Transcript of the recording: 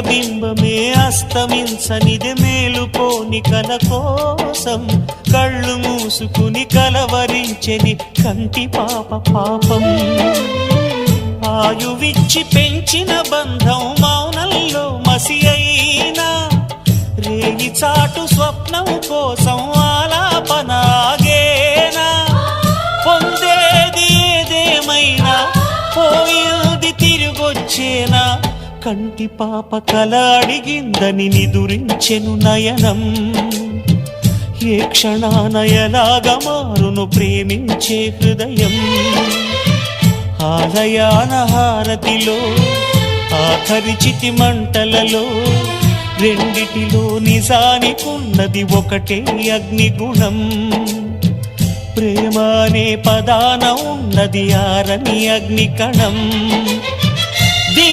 ప్రతిబింబమే అస్తమించనిది మేలుకోని కల కోసం కళ్ళు మూసుకుని కలవరించెని కంటి పాప పాపం ఆయువిచ్చి పెంచిన బంధం మౌనంలో మసి అయినా రేగి చాటు స్వప్నం కోసం ఆలాపనాగేనా పొందేది ఏదేమైనా పోయేది తిరిగొచ్చేనా కంటి పాప కల అడిగిందని నిదురించెను నయనం ఏ క్షణాన ఎలాగ మారును ప్రేమించే హృదయం ఆలయాన హారతిలో ఆఖరి చితి మంటలలో రెండిటిలో నిజానికున్నది ఒకటే అగ్నిగుణం ప్రేమ అనే పదాన ఉన్నది ఆరని అగ్నికణం